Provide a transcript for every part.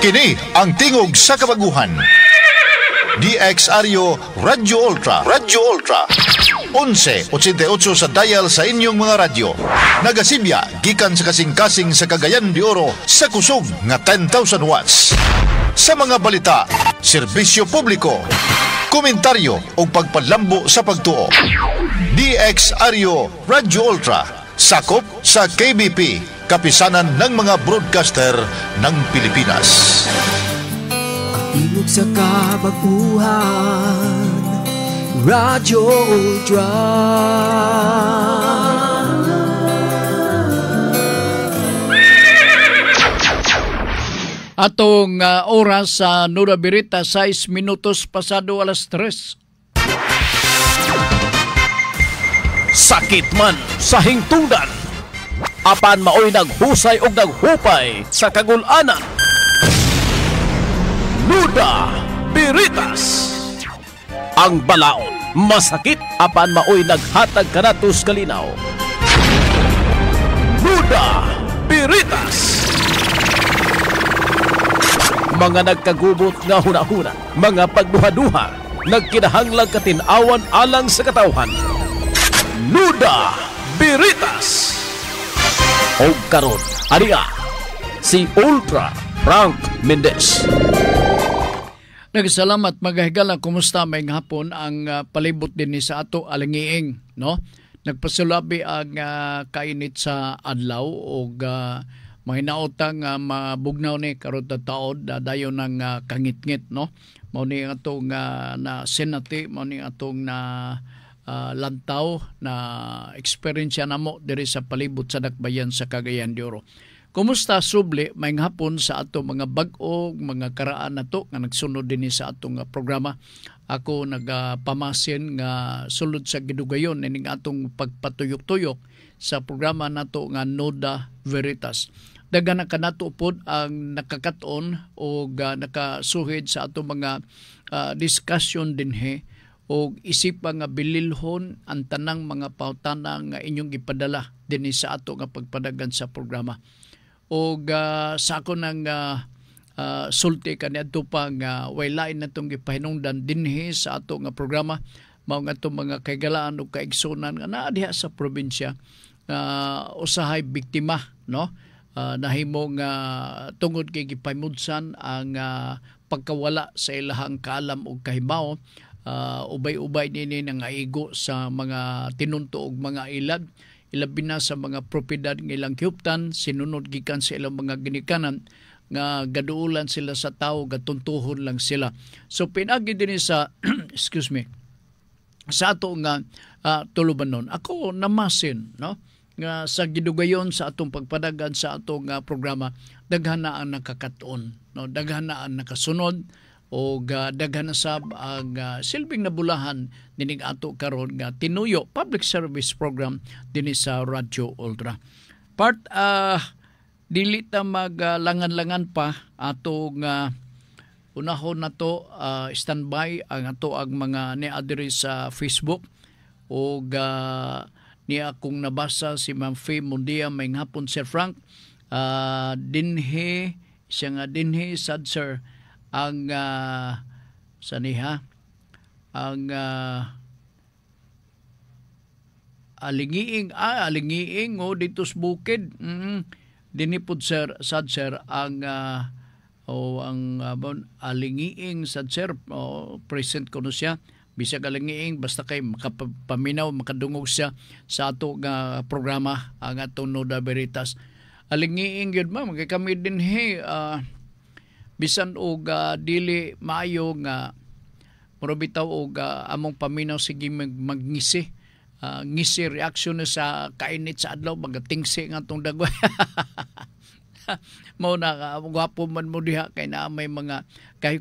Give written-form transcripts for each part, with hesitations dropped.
Kini ang tingog sa kabaguhan. DXRyo Radyo Ultra. Radyo Ultra. 1188 sa dial sa inyong mga radyo. Nagasibya gikan sa kasing-kasing sa Cagayan de Oro sa kusog nga 10,000 watts. Sa mga balita, serbisyo publiko, komentaryo o pagpalambo sa pagtuo. DXRyo Radyo Ultra, sakop sa KBP, kapisanan ng mga broadcaster ng Pilipinas. Tingog sa kabaguhan, Radyo Ultra. Atong oras sa Nuda Berita, 6 minutos pasado alas 3. Sakit man sa hingtungdan, apan maoy naghusay og naghupay sa kagul-anan. Nuda Beritas. Ang balaod masakit apan maoy naghatag kanatos kalinaw. Nuda Beritas. Mga nagkagubot nga hunahuna, mga pagduha-duha, nagkinahanglang katinawan alang sa katawhan. Nuda Beritas. O karon, ariya, si Ultra Frank Mendez. Nagsalamat magahigala, kumusta may hapon ang palibot din ni sa ato alangiing, no? Nagpasulabi ang kainit sa adlaw o mahinaotang mabugnaw ni karot na taod dayon ng kangit-ngit, no? Mao ni atong na senate, mao ni atong na lantaw na eksperyensya namo diri sa palibot sa dakbayan sa Cagayan de Oro. Kumusta subli may hapon sa ato mga bag-o, mga karaan nato nga nagsunod din sa atong programa. Ako nagpamasin nga sulod sa gidugayon ining atong pagpatuyok-tuyok sa programa nato nga Nuda Veritas. Daghan na kanato pod ang nakakaton o nakasuhid sa ato mga discussion dinhe o isipa nga bililhon ang tanang mga pautana nga inyong gipadala dinhi sa ato nga pagpadagan sa programa. O sa ako nang sulti kaniadto pa nga waylain natong gipahinungdan dinhi sa ato nga programa, mao nga itong mga kagalaan o kaigsunan nga naa diha sa probinsya usahay biktima, no? Nahimo nga tungod kay gipahimudsan ang pagkawala sa ilahang kaalam o kahibaw, ubay-ubay nini nangaigo sa mga tinunto og mga ilad, ilabi na sa mga propiedad ng ilang kihuptan, sinunod gikan sa ilang mga ginikanan nga gaduulan sila sa tao, gatuntuhon lang sila. So pinagi din sa excuse me, sa ato nga tulubanon, ako namasin, no? Nga sa gidugayon sa atong pagpadagan sa atong programa, daghan na ang nakakaton, no? Daghan na ang nakasunod o daghan na sab ang silbing nabulahan dinig ato karon nga tinuyo public service program dinhi sa Radyo Ultra. Part dili ta maglangan-langan pa ato nga unahon nato standby ang ato ang mga niadiri sa Facebook o niya akong nabasa si Ma'am Faye Mundia may hapon Sir Frank dinhi siya nga dinhi sad sir ang saniha ang alingiing o dito sa bukid dinhi pud sir sad sir ang alingiing sad sir present kuno siya bisag alingiing basta kay makapaminaw makadungog siya sa ato nga programa ang atong Nuda Veritas. Alingiing gyud ma'am kay kami dinhi bisan og dili maayo nga murabitaw og among paminaw sige magngisi ngisi reaksyon sa kainit sa adlaw magatingsi nga tong dagway. Mao na gwapo man mo diha kay na may mga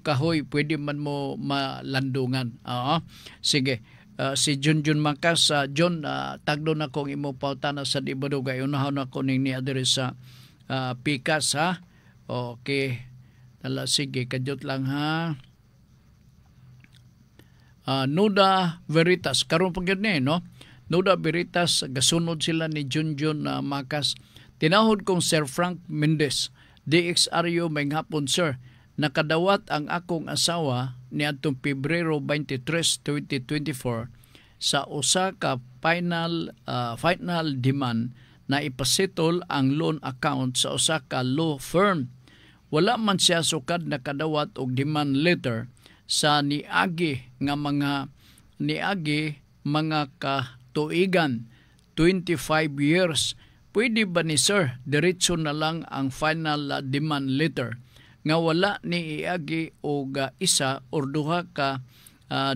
kahoy pwede man mo malandungan. Sige. Si Junjun Makas, John, tagdo na kong imo pautana sa Dibadugay. Unahon ako ning niya diri sa Pikas, ha? Okay. Tala, sige, kadyot lang, ha? Nuda Veritas. Karon pag yun no? Nuda Veritas, gasunod sila ni Junjun Makas. Tinahod kong Sir Frank Mendez. DXRyo may hapon, sir. nakadawat ang akong asawa niadtong Pebrero 23, 2024 sa usa ka final demand na ipasettle ang loan account sa usa ka law firm. Wala man siya sukad nakadawat og demand letter sa niagi mga katuigan 25 years. Pwede ba ni sir diretso na lang ang final demand letter nga wala ni iagi og isa or duha ka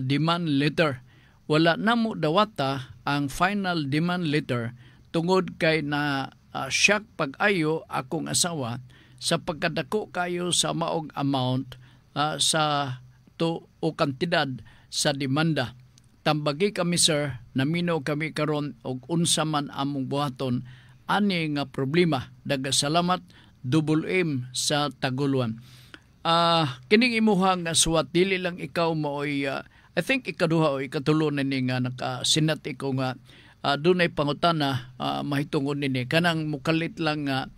demand letter? Wala namo dawata ang final demand letter tungod kay na shock pag-ayo akong asawa sa pagkadako kayo sa maong amount sa to o kantidad sa demanda. Tambagi kami sir, naminaw kami karon og unsa man among buhaton ani nga problema. Daga salamat, Double M sa Taguluan. Kining imuhang suwat dili lang ikaw maoy I think ikaduha o ikatulo na ni nga nakasinat ikaw nga dunay pangutana mahitungon nini kanang mukalit lang nga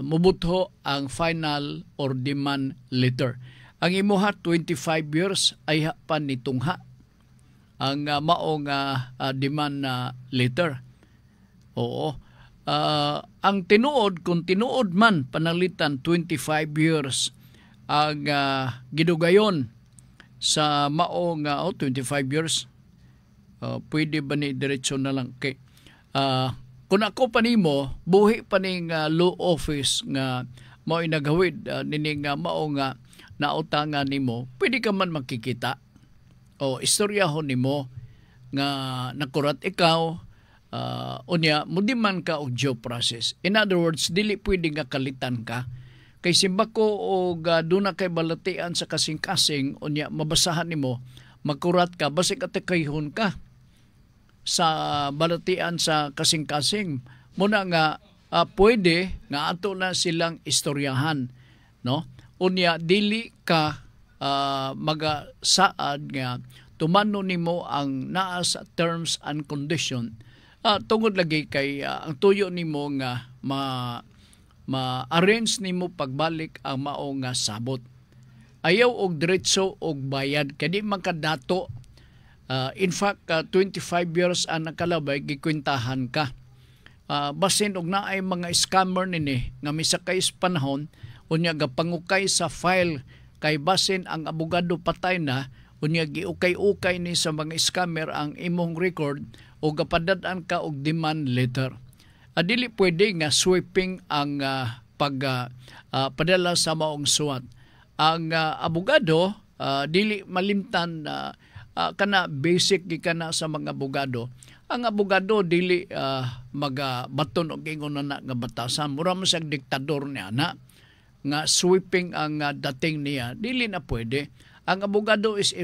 mubutho ang final or demand letter. Ang imuha 25 years ay pa nitungha ang maong demand letter. Oo. Ang tinuod, kung tinuod man panalitan 25 years ang gidugayon sa maong 25 years, pwede ba ni diretso na lang kay kung ako pa nimo buhi pa ning law office nga mao nagawid nining mao nga nautangan nimo, pwede ka man makikita o istoryahon nimo nga nakurat ikaw unya mudi man ka og due process. In other words, dili pwede nga kalitan ka kay simbako og duna kay balatian sa kasing-kasing unya mabasahan nimo magkurat ka basig atakayhon ka sa balatian sa kasing-kasing muna nga pwede nga ato na silang istoryahan, no? Unya dili ka magasaad nga tumano nimo ang naa sa terms and condition tungod lagi kay ang tuyo nimo nga ma-arrange nimo pagbalik ang mao nga sabot. Ayaw og diretso og bayad kadi makadato. In fact 25 years ang nakalabay gikwentahan ka. Basin og naay mga scammer nini nga misakay sa panahon unya gapangukay sa file kay basin ang abogado patay na unya giukay-ukay ni sa mga scammer ang imong record o gapadad-an ka og demand letter. Dili pwede nga sweeping ang padala sa maong suwat. Ang abogado dili malimtan kana basic gikana sa mga abogado. Ang abogado dili magabaton og ingon na nga batasan. Mura man siyang diktador niya na nga sweeping ang dating niya. Dili na pwede. Ang abogado is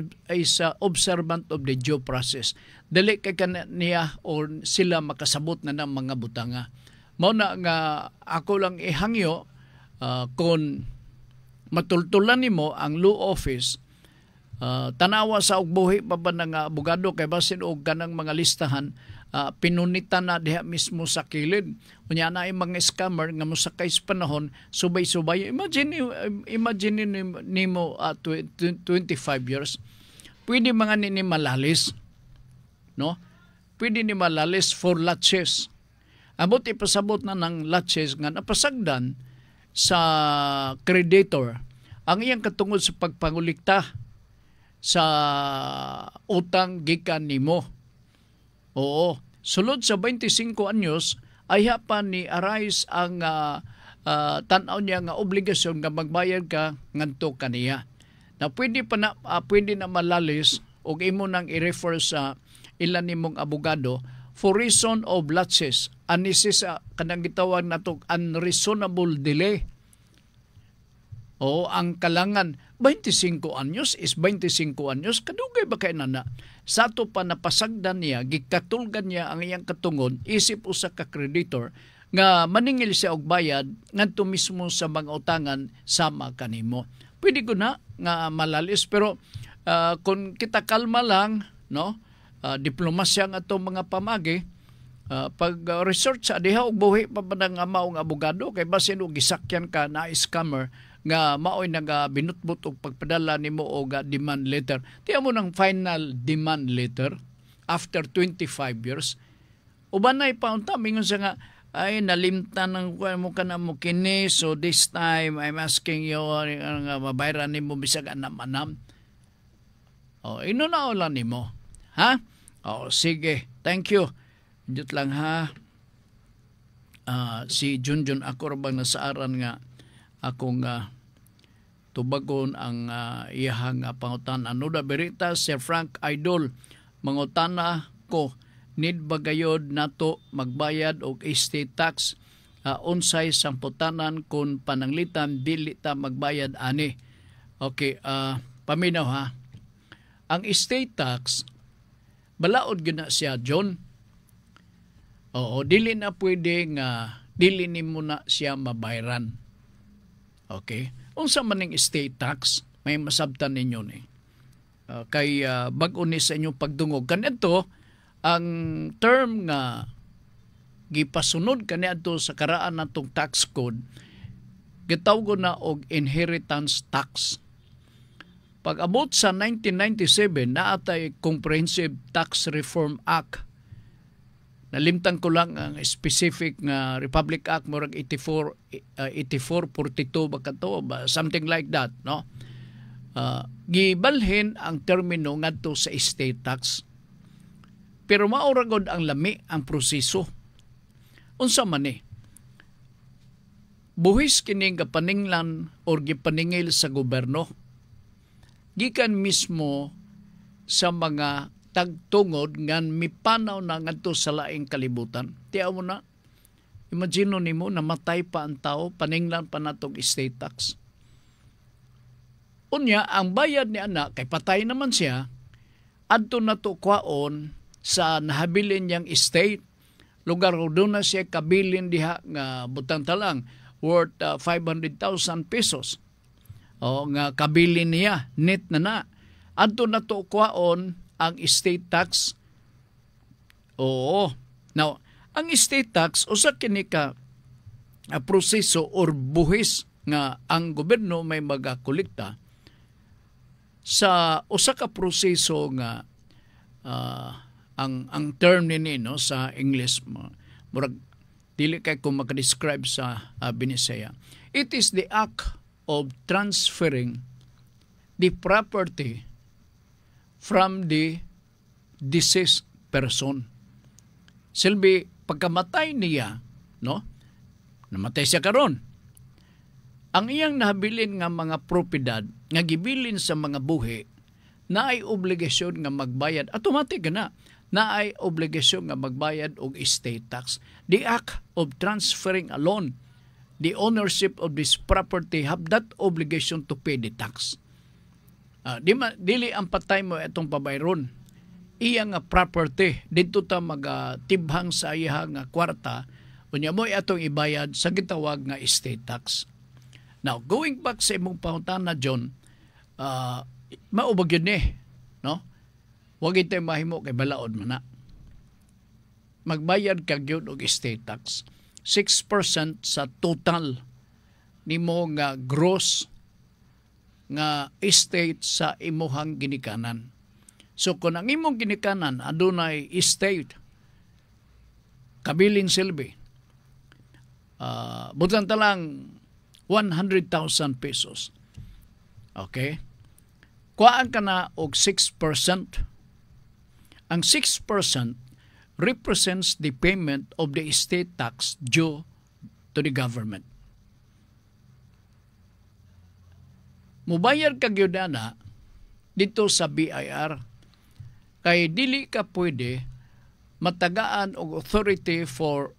observant of the due process. Dili kay niya o sila makasabot na ng mga butanga. Mao na nga ako lang ihangyo kung matultulan nimo ang law office tanawa sa ugbuhi pa ba ng abogado kay basin og kanang mga listahan pinunitan na diha mismo sa kilid. Unya na ay mga scammer nga mosakay sa panahon subay-subay. Imagine nimo 25 years. Pwede mga nini malalis, no? Pwede ni malalis for latches. Abot ipasabot na ng latches nga napasagdan sa creditor ang iyang katungod sa pagpangulikta sa utang gikan nimo. Oo, sulod sa 25 anyos ay pa ni arise ang tan-aw niya nga obligasyon nga magbayad ka ngadto kaniya. Na pwede na malalis og imo nang i-refer sa ilan nimong abogado for reason of lapses. Anis kanang gitawag nato unreasonable delay. O ang kalangan 25 anyos is 25 anyos kadugay ba kay nana sa to pa napasagdan niya gikatulgan niya ang iyang katungod isip usa ka creditor nga maningil siya og bayad ngadto mismo sa mga utangan sama kanimo. Pwede ko na nga malalis pero kung kita kalma lang, no, diplomasya nga atong mga pamagi, pag research sa diha og buhi pa ba ng maong abogado kay basin og gisakyan ka na scammer nga maoy naga binutbut og pagpadala nimo og demand letter. Tiya mo ng final demand letter after 25 years. Uban na ipaunta mingon sa nga ay nalimtan ng mo kana mo kini, so this time I'm asking you nga mabayaran nimo bisag anam-anam. Inunaolan nimo. Ha? Sige. Thank you. Diyot lang ha. Si Junjun ako rabang nasaaran nga akong tubagon ang iyahang pangutan. Nuda Berita, Sir Frank Idol, mangutana ko, need bagayod nato magbayad og estate tax unsay samputanan kung pananglitan dili ta magbayad ani. Okay, paminaw ha. Ang estate tax balaod gyud na siya, John. Dili na pwede nga dili nimo na siya mabayaran. Okay? Unsa man ning estate tax, may masabtan ninyo ni. Kay bag-o ni sa inyong pagdungog kanadto ang term nga gipasunod kaniadto sa karaan natong tax code gitawag na og inheritance tax. Pag abot sa 1997 naatay Comprehensive Tax Reform Act. Nalimtan ko lang ang specific nga Republic Act murag 8442 baka to, something like that, no? Gibalhin ang termino ngadto sa estate tax. Pero maura gud ang lami ang proseso. Unsa man ni? Buhis kining kapaninglan or gipaningil sa gobyerno. Gikan mismo sa mga tagtungod ngan mipanaw na ngadto sa laing kalibutan. Tiyaw mo na, imagine nimo namatay pa ang tao, paninglan pa natong estate tax. Unya, ang bayad ni anak, kay patay naman siya, adto na to kwaon sa nahabilin niyang estate. Lugar doon na siya kabilin diha nga butang talang worth 500,000 pesos. Nga kabilin niya, net na. Adto na to kwaon ang estate tax. Now, ang estate tax usa kini ka proseso or buhis nga ang gobyerno may magakolekta sa usa ka proseso nga ang term nini no sa English murag dili kay ko maka-describe sa Binisaya. It is the act of transferring the property from the deceased person. Silbi pagkamatay niya, no? Namatay siya karon. Ang iyang nahabilin nga mga propiedad nga gibilin sa mga buhi na ay obligasyon nga magbayad automatic na ay obligasyon nga magbayad og estate tax. The act of transferring alone the ownership of this property have that obligation to pay the tax. Dili ang patay mo itong pabayron. Iya nga property dito ta magatibhang sa iya nga kwarta unya mo atong ibayad sa gitawag nga estate tax. Now, going back sa imong pangutana, John, maubag yun no? Huwag ito mahimo kay balaod mo na. Magbayad ka yun og estate tax. 6% sa total nimo nga gross nga estate sa imuhang ginikanan. So kung ang imong ginikanan adunay estate kabilin silbi butang talang 100,000 pesos. Okay? Kuhaan ka na og 6%. Ang 6% represents the payment of the estate tax due to the government. Mubayad ka gyud ana dito sa BIR kay dili ka pwede matagaan og authority for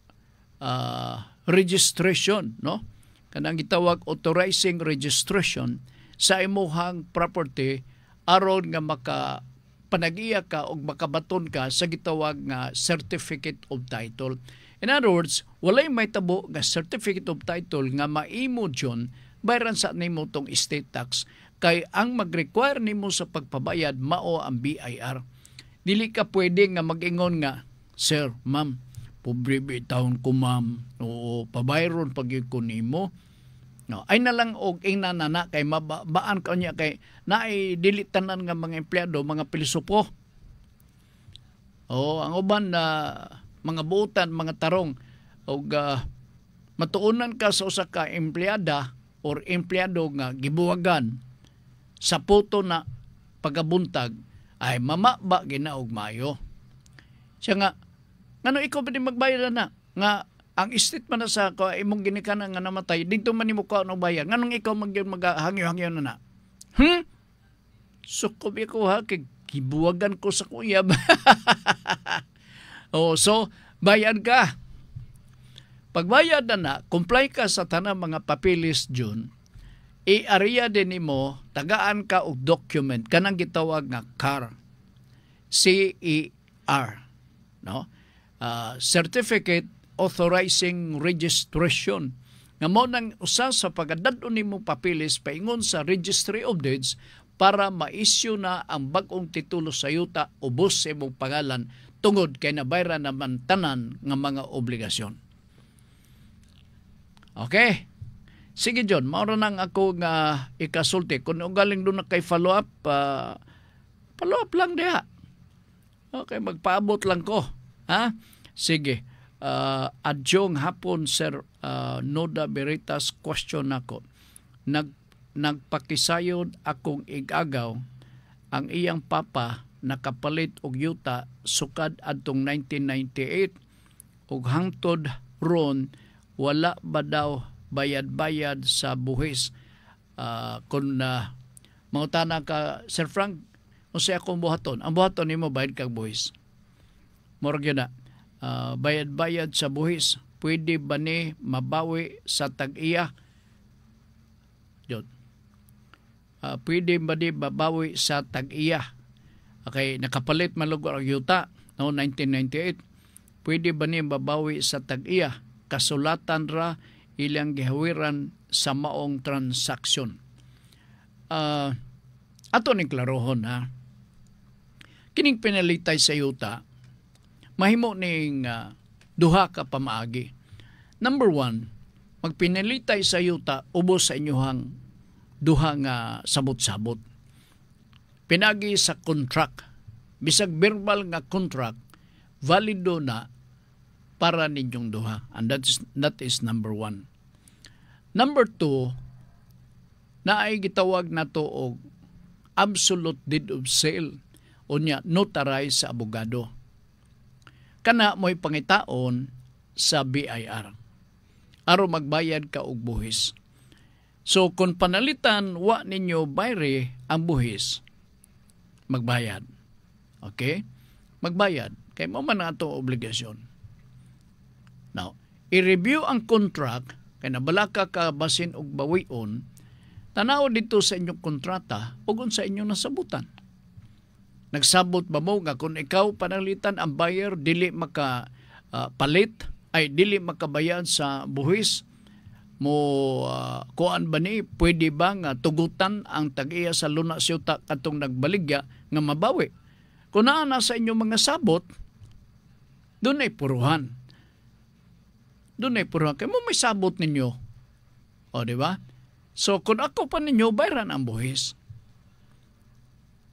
registration, no? Kanang gitawag authorizing registration sa imuhang property aron nga panag-iya ka o makabaton ka sa gitawag nga certificate of title. In other words, walay may tabo nga certificate of title nga maimo dyon bayaran sa nimo tong estate tax kay ang mag-require nimo sa pagpabayad mao ang BIR. Dili ka pwede nga mag-ingon nga, sir, ma'am, pobre bitawon ko ma'am, o pabayron pag ko nimo. No, ay na lang og inanana kay mabaan ka niya kay naay dili tanan nga mga empleyado mga pilosopo. Ang uban na mga buutan, mga tarong og matuunan ka sa usa ka empleyada or empleyado nga gibuwagan sa puto na pagabuntag ay mamaba ginaog mayo. Siya nga ngano ikaw ba di magbayad na nga ang estate man na sa imong ginikanan nga namatay, dito man nimo ka no bayad. Nganong ikaw maghangyo-hangyo na? Sukob ko ha, kay gibuwagan ko sa kuyab. So, bayad ka. Pagbayad na, comply ka sa tanang mga papilis dyan, i-area din nimo, tagaan ka og document, kanang gitawag nga CAR. C-E-R. No? Certificate Authorizing Registration. Nga mo nang usa sa pagdadon nimo papilis paingon sa Registry of Deeds para ma-issue na ang bag-ong titulo sa yuta ubos sa imong pangalan tungod kay nabayran naman tanan nga mga obligasyon. Okay? Sige John, maura nang ako nga ikasulti. Kung galing doon na kay follow-up, follow-up lang diha. Okay, magpaabot lang ko. Ha? Sige. Adyong hapon Sir Noda Beritas, question ako. Nagpakisayod akong igagaw ang iyang papa nakapalit og yuta sukad adtong 1998 ug hangtod ron wala ba daw bayad-bayad sa buhis. Kung mautana ka Sir Frank, unsay akong buhaton? Ang buhaton nimo bayad kag buhis. Murag yun na. Bayad-bayad sa buhis, pwede ba ni mabawi sa tag-iya? Yun. Pwede ba ni mabawi sa tag-iya? Okay, nakapalit malugor ang yuta noong 1998. Pwede ba ni mabawi sa tag-iya? Kasulatan ra ilang gihawiran sa maong transaksyon. Ato ning klarohon ha. Kining pinalitay sa yuta, mahimo ning duha ka pamaagi. Number 1, magpinalitay sa yuta ubos sa inyohang duha nga sabot-sabot. Pinagi sa contract, bisag verbal nga contract, valido na para ninyong duha. And that is number 1. Number 2, na ay gitawag na to og absolute deed of sale o niya notarize sa abogado. Kana mo'y pangitaon sa BIR aron magbayad ka og buhis. So kung panalitan wa ninyo bayre ang buhis, magbayad. Okay? Magbayad kay mo man ato obligasyon. Now, i-review ang contract kay nabalaka ka basin og bawion, tanaw dito sa inyong kontrata ug sa inyong nasabutan. Nagsabot ba mo nga kung ikaw panalitan ang buyer dili maka palit ay dili makabayad sa buhis mo kuan ba ni pwede ba nga tugutan ang tag-iya sa luna siyuta katong nagbaligya nga mabawi? Kung naa na sa inyong mga sabot, doon ay puruhan. Doon ay puruhan. Kaya mo may sabot ninyo. O, di ba? So, kung ako pa ninyo, bayaran ang buhis.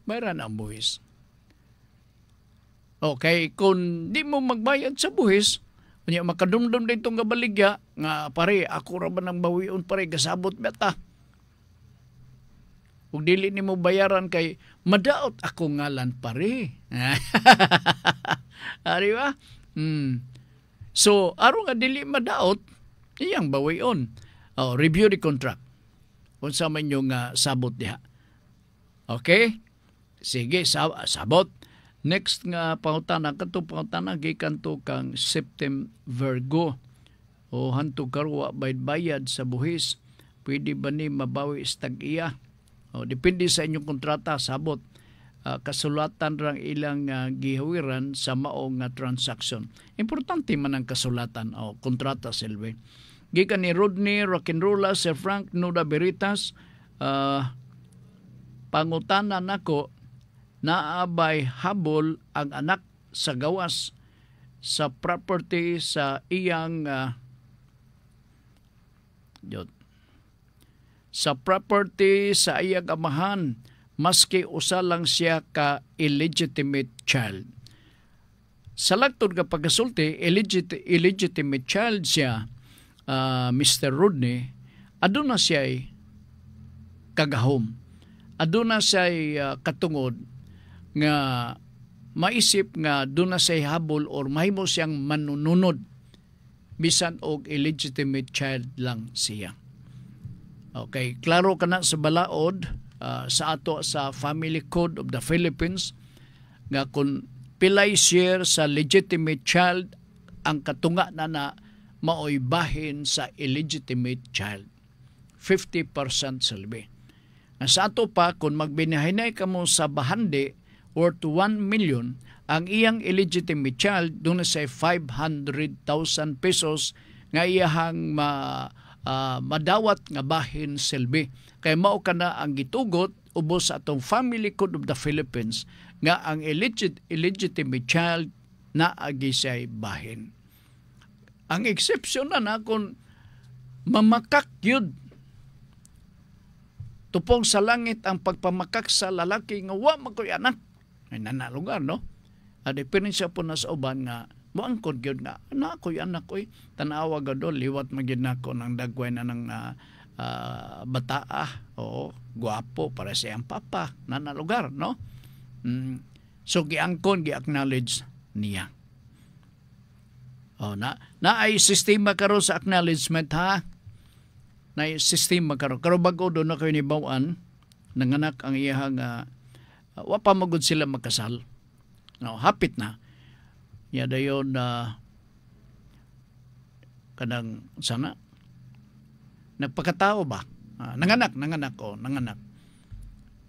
Bayaran ang buhis. Okay, kung di mo magbayad sa buhis, kanya makadumdum dito nga baligya, nga pare, ako ra ba nang bawion pare, gasabot beta. Kung dili ni mo bayaran kay, madaot ako ngalan pare. Di ba? So, aron nga dili madaot, iyang bawion. Review the contract. Kung sa man yung sabot diha. Okay? Sige, sabot. Next nga pangutana, kanto pangutana, gikan to kang September Virgo. O hanto karwa bayad sa buhis. Pwede ba ni mabawi istag-iya? O, depende sa inyong kontrata, sabot. Kasulatan rang ilang gihawiran sa maong transaction. Importante man ang kasulatan o kontrata silbi. Gikan ni Rodney Rock'n'Rolla, Sir Frank Noda Beritas, pangutana nako, naabay habol ang anak sa gawas sa property sa iyang sa property sa iyang amahan maski usa lang siya ka illegitimate child. Sa lagtod nga pagkasulti, illegitimate child siya, Mr. Rodney, aduna siya kagahom. Aduna siya katungod nga maisip nga doon na siya habol or mahimo siyang manununod bisan og illegitimate child lang siya. Okay, klaro ka na sa balaod sa ato sa Family Code of the Philippines nga kung pilay share sa legitimate child ang katunga na maoy bahin sa illegitimate child. 50% silbi. Sa ato pa, kung magbinahinay ka mo sa bahandi worth 1 million, ang iyang illegitimate child, doon na say 500,000 pesos nga iyahang madawat nga bahin silbi. Kaya mao ka na ang gitugot ubos sa atong Family Code of the Philippines nga ang illegitimate child na agi siya'y bahin. Ang exception na kung mamakak yun, tupong sa langit ang pagpamakak sa lalaki nga wa makoy anak. Ay nanalugar, no? Diferensya po na sa uban nga, muangkod yun nga, anak ko'y anak ko'y, tanawa gado, liwat magin ako ng dagway na ng bataa, o guwapo para siyang papa, nanalugar, no? So, giangkon, gi-acknowledge niya. Na ay sistema karon sa acknowledgement, ha? Na sistema karon. Karon bago doon na kayo ni Bawan, nanganak ang iyahang wa pa magud sila magkasal. No, hapit na. Ya dayon kanang sana nagpakatao ba? Nanganak.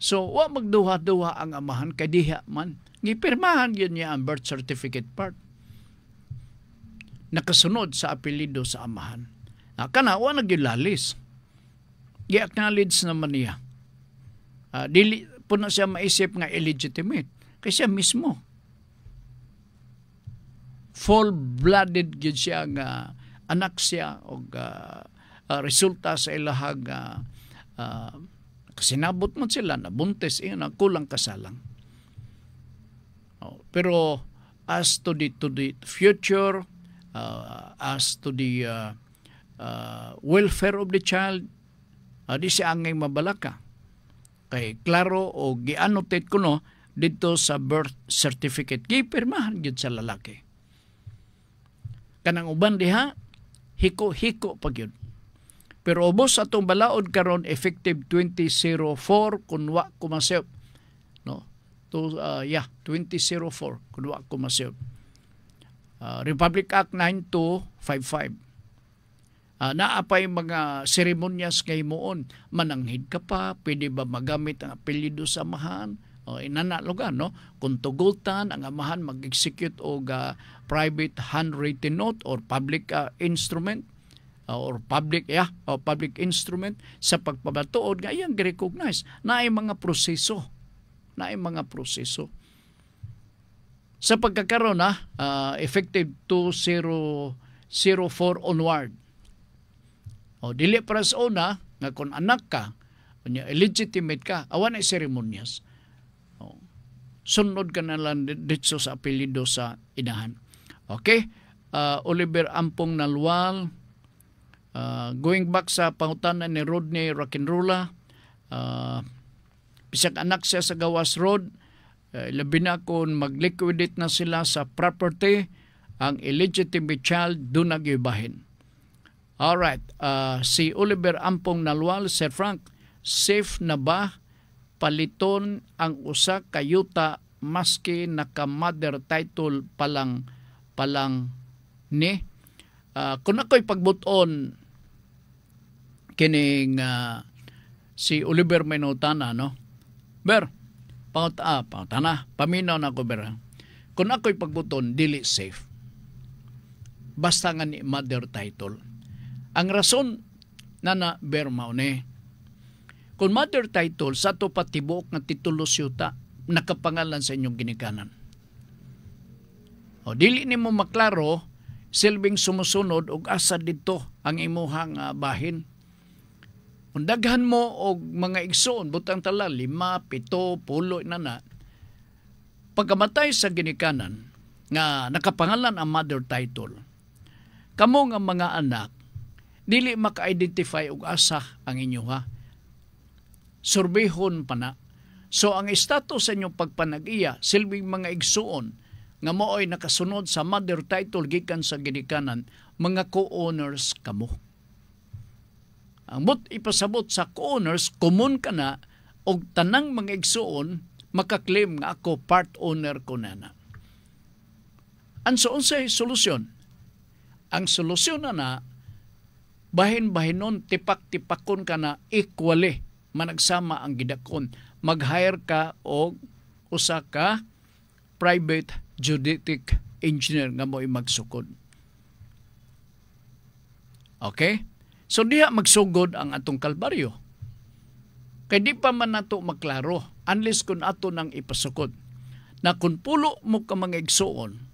So, wa magduha-duha ang amahan kay diha man. Gipirmahan yun niya ang birth certificate part. Nakasunod sa apelyido sa amahan. Kana wa nagilalis. Gi-acknowledge naman niya. Dili po na siya maisip nga illegitimate. Kasi siya mismo. Full-blooded yun siya nga anak siya o resulta sa ilahag kasinabot man sila na buntes na kulang kasalang. Pero as to the future, as to the welfare of the child, di siya angay mabalaka. Kay klaro o gi-annotate ko no dito sa birth certificate. Gipirmahan yun sa lalaki. Kanang uban diha, hiko-hiko pag yun. Pero ubos atong balaod karon effective 2004 kung wa kumasip. No? 2004 kung wa kumasip. Republic Act 9255. Naapay mga seremonyas kay moon. Mananghid ka pa, pwede ba magamit ang apelyido sa amahan? Inanalugan, no? Kung tugutan, ang amahan mag-execute o private handwritten note or public instrument or public instrument sa pagpabatuod nga iyang recognize na ay mga proseso. Sa pagkakaroon effective 2004 onward. Dili para sa una nga kung anak ka, illegitimate ka, awan ay seremonyas. Sunod ka na lang dito sa apelyido sa inahan. Okay? Oliver Ampong Nalwal, going back sa pangutanan ni Rodney Rock'n'Rolla, bisag anak siya sa Gawas Road, labi na kung mag-liquidate na sila sa property, ang illegitimate child doon nag-ibahin. Alright, si Oliver Ampong Nalwal, Sir Frank, safe na ba paliton ang usa ka yuta maski naka-mother title palang ni? Kung ako'y pagbuton kining si Oliver Menotana, no? Ber, pangutana, paminaw na ko, ber. Kung ako'y pagbuton, dili safe. Basta nga ni mother title. Ang rason na ber maune, kung mother title, sa to patibok nga titulo siyuta, nakapangalan sa inyong ginikanan. Dili ni mo maklaro, silbing sumusunod og asa dito ang imuhang bahin. Kung daghan mo og mga igsoon, butang tala, 5, 7, 10 na, pagkamatay sa ginikanan, nga nakapangalan ang mother title, kamo nga mga anak, dili maka-identify og asa ang inyo ha. Surbehon pa na. So ang status sa inyong pagpanag-iya, silbing mga igsuon, nga mooy nakasunod sa mother title gikan sa ginikanan, mga co-owners kamo. Ang ipasabot sa co-owners, common ka na, og tanang mga igsuon, makaklaim nga ako part owner ko na. Anso unsay solusyon? Ang solusyon na bahin-bahinon, tipak-tipakon ka na equally managsama ang gidakon. Mag-hire ka og usa ka private geodetic engineer nga mo'y magsukod. Okay? So diha magsugod ang atong kalbaryo. Kay di pa man nato maklaro unless kung ato nang ipasukod na kung pulo mo ka mga igsuon,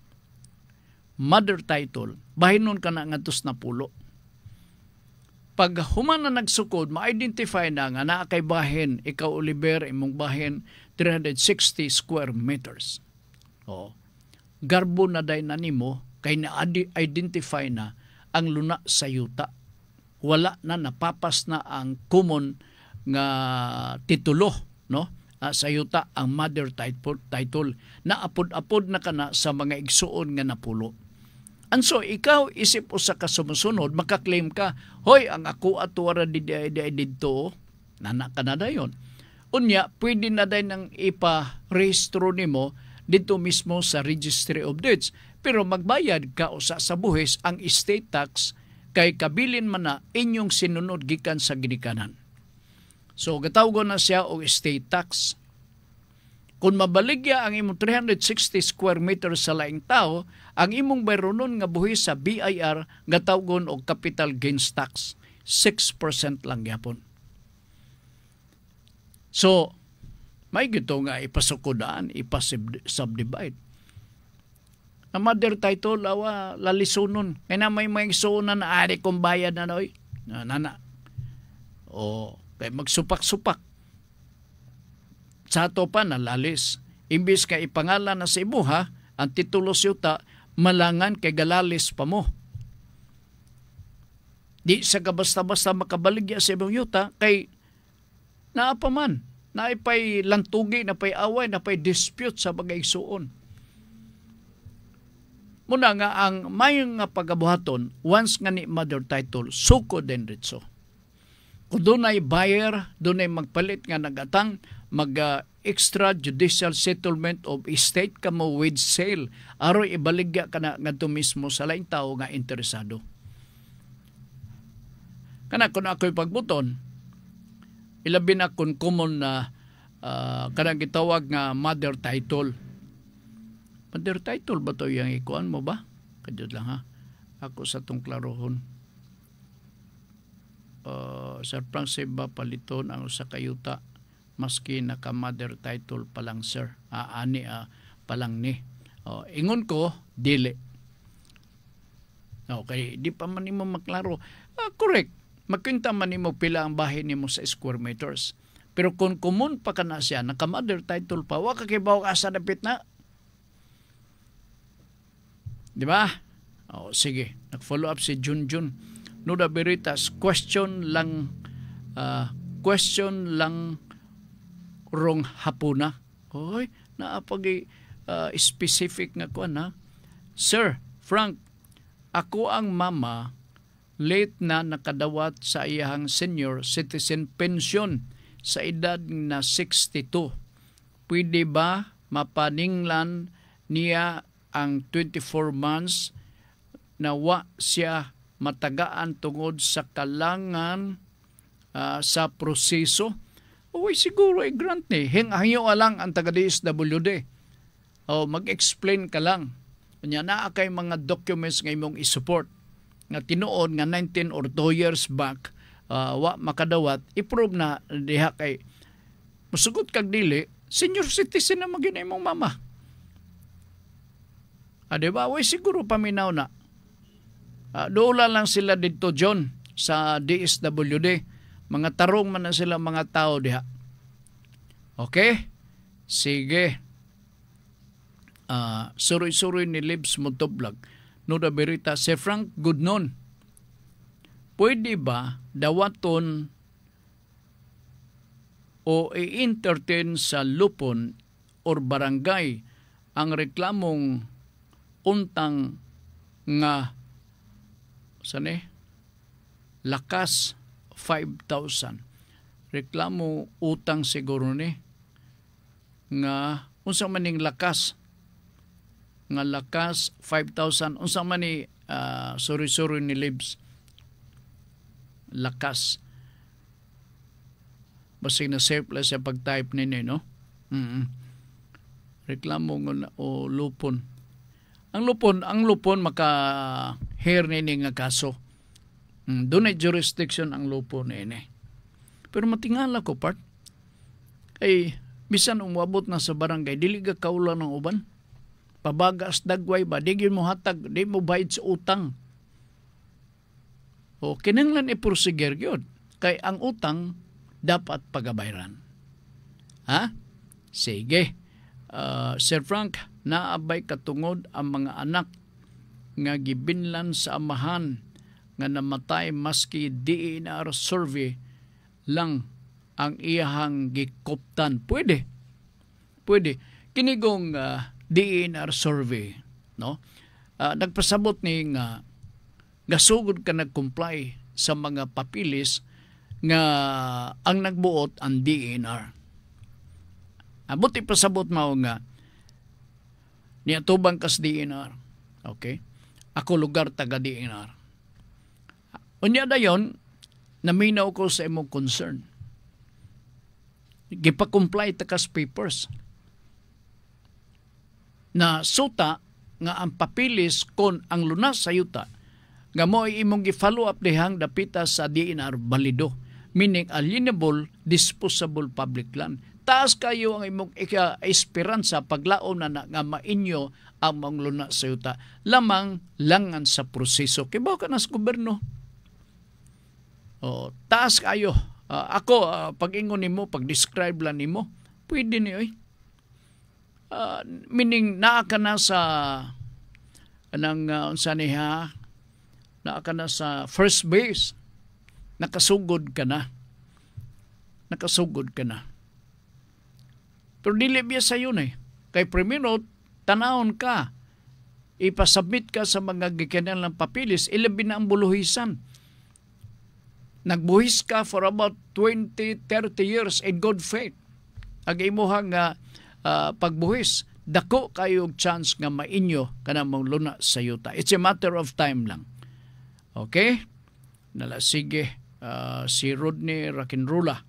mother title, bahinon ka na ngadtos na pulo. Pag human na nagsukod, ma-identify na nga naa kay bahin, ikaw Oliver, imong bahin 360 square meters. O, garbo na day na nimo kay na-identify na ang luna sa yuta. Wala na, napapas na ang common nga titulo, no? Sa yuta ang mother title na apod-apod na kana sa mga igsuon nga napulo. Anso ikaw isip usa ka sumusunod, makaklaim ka, hoy ang ako atuara didto, nana ka na dayon. Unya pwede na day nang ipa-rehistro nimo dito mismo sa Registry of Deeds, pero magbayad ka usa sa buhis ang estate tax kay kabilin man na inyong sinunod gikan sa ginikanan. So gatawgon na siya og estate tax. Kung mabaligya ang imong 360 square meters sa laing tao, ang imong bayronon nga buhis sa BIR gatawgon og capital gains tax. 6% lang gyapon. So, may gito nga ipasukudaan, ipasubdivide. Ang mother title, lalisunon. Kaya na may mga isunan na ari kong bayad na noy. Nana. O, kaya magsupak-supak. Sa ato pa nalalis. Imbis ka ipangalan na sa imuha, ang titulo siyuta, malangan kay galalis pa mo. Di sa ka basta-basta makabaligya sa imong yuta, kay naapaman, naipay lantugi, napay away, napay dispute sa bagay suon. Muna nga ang may nga pagabuhaton, once nga ni mother title, suko din ritso. Kung doon ay buyer, doon ay magpalit nga nagatang, extrajudicial settlement of estate kamo with sale, aroy ibaligya ka na nga mismo sa laing tao nga interesado. Kana kung ako'y pagbuton, ilabi na kung common na kanang gitawag nga mother title. Mother title ba to yung ikuan mo ba? Kadyo lang ha. Ako sa tong klarohon. Sir Francis ba paliton ang usa kayuta maski naka mother title pa lang sir. Ani pa lang ni. Ingon ko, dili. Okay, di pa man nimo maklaro. Correct. Magkwenta man nimo pila ang bahay nimo sa square meters. Pero kung common pa ka na siya, naka mother title pa, wa ka kibaw asa dapit na. Di ba? Sige. Nag-follow up si Junjun. Nuda Beritas, question lang rong hapuna. Hoy, naapag specific nga kuan ha. Sir Frank, ako ang mama, late na nakadawat sa iyang senior citizen pension sa edad na 62. Pwede ba mapaninglan niya ang 24 months na wa siya matagaan tungod sa kalangan sa proseso? Uy, siguro grant ni. Hangyo lang ang taga-DSWD. Mag-explain ka lang. Kanya naa kay mga documents nga imong isupport. Nga tinuod nga 19 or 2 years back, wa makadawat, i-prove na diha kay musugot kag dili, senior citizen na magina imong mama. Diba? Uy, siguro paminaw na. Doon lang sila dito, John, sa DSWD. Mga tarong man na sila mga tao diha. Okay? Sige. Suroy-suroy ni Libs Motovlog. Nuda Berita, si Frank Goodnon. Pwede ba dawaton o i-entertain sa lupon or barangay ang reklamong untang nga lakas 5,000. Reklamo utang siguro ni nga unsa man ning lakas nga lakas 5,000 unsa man ni sorry ni Libs lakas basig na safe la siya pag-type nini no. Reklamo o lupon. Ang lupon maka hair nini nga kaso. Doon ay jurisdiction ang lupon nini. Pero matingala ko part ay bisan umabot na sa barangay dili ka kaulan ng uban. Pabagas dagway ba di gyud mo hatag, di mo bayad sa utang. O kinahanglan i-prosegur gyud kay ang utang dapat pagabayaran. Ha? Sige. Sir Frank, naabay katungod ang mga anak nga gibinlan sa amahan nga namatay maski DNR survey lang ang iyahang gikoptan. Pwede. Kinigong DNR survey, no? Nagpasabot ni nga gasugod ka nag-comply sa mga papilis nga ang nagbuot ang DNR. Buti pasabot mao nga niatubang kas DNR. Okay? Ako lugar taga DNR. Unya dayon naminaw ko sa imong concern. Gipa-comply ta kas papers. Na suta nga ang papilis kon ang lunas sa yuta nga mo ay imong gi-follow up dihang dapita sa DNR balido, meaning alienable, disposable public land. Taas kayo ang imong esperansa paglaom na nga mainyo ang mga lunas sa yuta. Lamang langan sa proseso. Kibaw ka na sa gobyerno. Taas kayo. Ako, pag-ingon nimo, pag-describe lang nimo, pwede niyo meaning naa ka na sa naa ka na sa first base, nakasugod ka na pero dili biya sa yun kay primero tanawon ka, ipasubmit ka sa mga gikanalang papilis, ilabi na ang buluhisan. Nagbuhis ka for about 20-30 years in good faith. Ang imuhang pagbuhis, dako kayo chance nga mainyo kanang luna sa yuta. It's a matter of time lang. Okay? Sige, si Rodney Rakinrula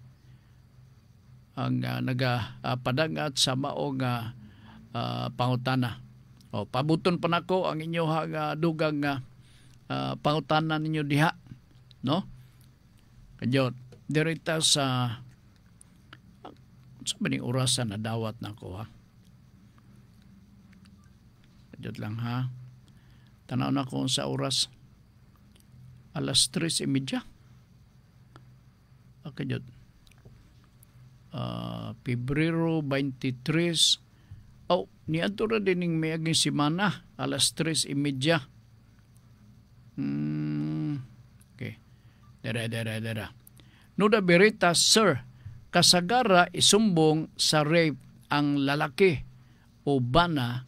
ang nagapadangat sa maong pangutana. Pabuton pa nako ang inyong dugang pangutana ninyo diha. No? Kaya direta sa maning orasan na dawat na ko Kaya lang Tanaw na ko sa oras. 3:30. Kaya Pebrero 23. Niadto ra dining mayaging semana 3:30. Okay. Dara. Nuda Berita, Sir, kasagara isumbong sa rape ang lalaki o bana,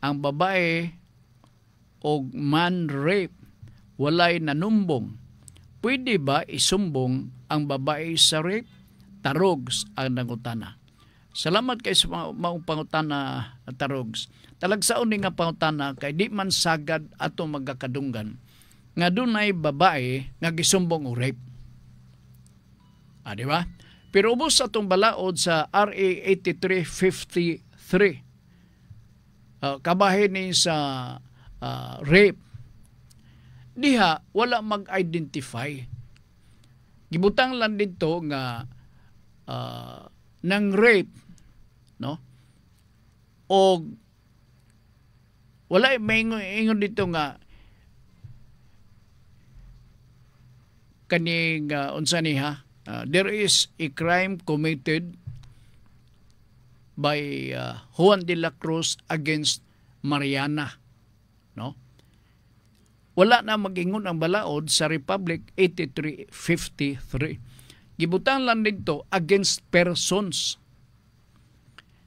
ang babae o man rape, walay nanumbong. Pwede ba isumbong ang babae sa rape? Tarogs ang nangutana. Salamat kay sa maong pangutana, Tarogs. Talagsaon ni nga pangutana kay di man sagad ato magakadunggan nga dunay babae nga gisumbong og rape. Di ba? Pero ubos atong balaod sa RA 8353. Kabahin ni sa rape. Diha wala mag-identify. Gibutang lang dito nga ng rape, no? O wala may ingon dito nga kaning unsa niha there is a crime committed by Juan de la Cruz against Mariana, no? Wala na mag-ingon ang balaod sa Republic 8353. Gibutang lang dito against persons.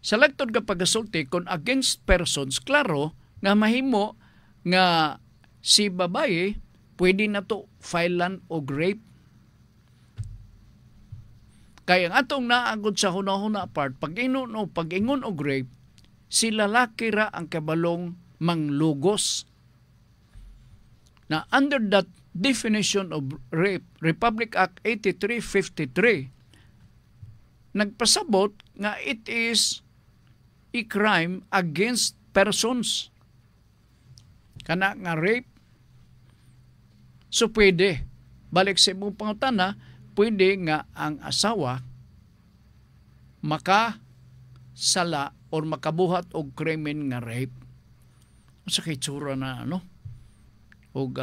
Sa lagtod ka pagasulti kung against persons, klaro nga mahimo nga si babae pwede na to filean og rape. Kaya ang atong naagod sa hunahuna part, pag-ingon og rape, si lalaki ra ang kabalong manglugos. Na under that definition of rape, Republic Act 8353, nagpasabot nga it is a crime against persons. Kana nga rape. So pwede, balik sa imong pangutana, pwede nga ang asawa makasala or makabuhat og krimen nga rape. Sa kitsura na ano? Og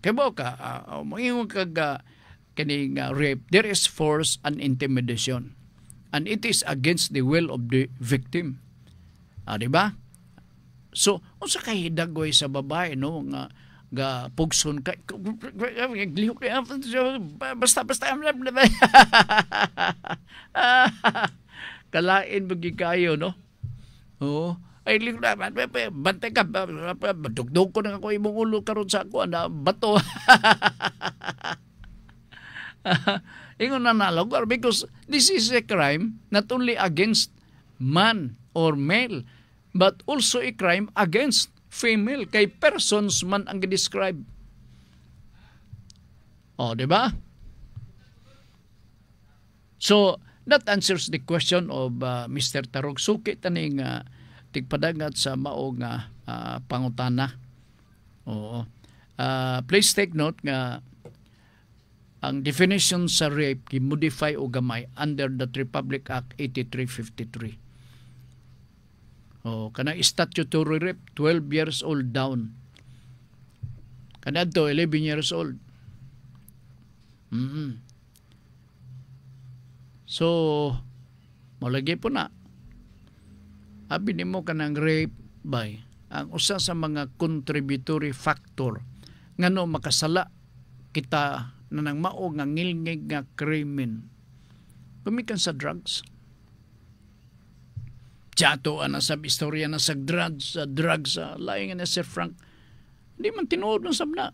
kebo ka moingon kag kining rape, there is force and intimidation, and it is against the will of the victim. Di ba? So unsa kay dagoy sa babae, no, nga pugson kay basta kalain bagi kayo, no? Oo. Ay, bantay ka, dugdog ko na ako imong ulo karon sa ako, na bato. Ingon na nalog, because this is a crime not only against man or male, but also a crime against female, kay persons man ang describe. O, di ba? So, that answers the question of Mr. Tarog. Suki taning tigpadagat sa mao nga pangutana. Oo. Please take note nga ang definition sa rape gi-modify o gamay under the Republic Act 8353. Kana statutory rape 12 years old down. Kanadto 11 years old. So malagi po na. Abi nimo kanang rape by ang usa sa mga contributory factor ngano makasala kita nanang mao nga ngilngig nga krimen. Gumikan sa drugs. Chato ana sa istorya na sa drugs, laing na Sir Frank. Hindi man tinuod ng sabna.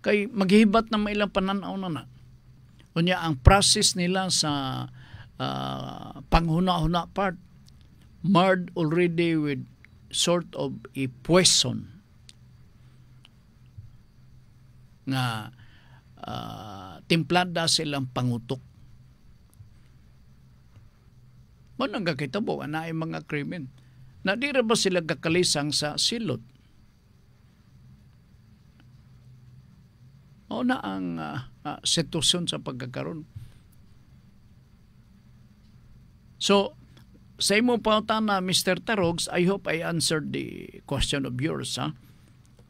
Kay maghihibat na mailang pananaw na. Unya ang process nila sa panghuna-huna part marred already with sort of a poison nga timplada silang pangutok. Mano nga kitabo ana ay mga krimen na di ra ba sila kakalisang sa silot. O na ang sitwasyon sa pagkakaroon. So, sa imong pangutana, Mr. Tarogs, I hope I answered the question of yours. Ha?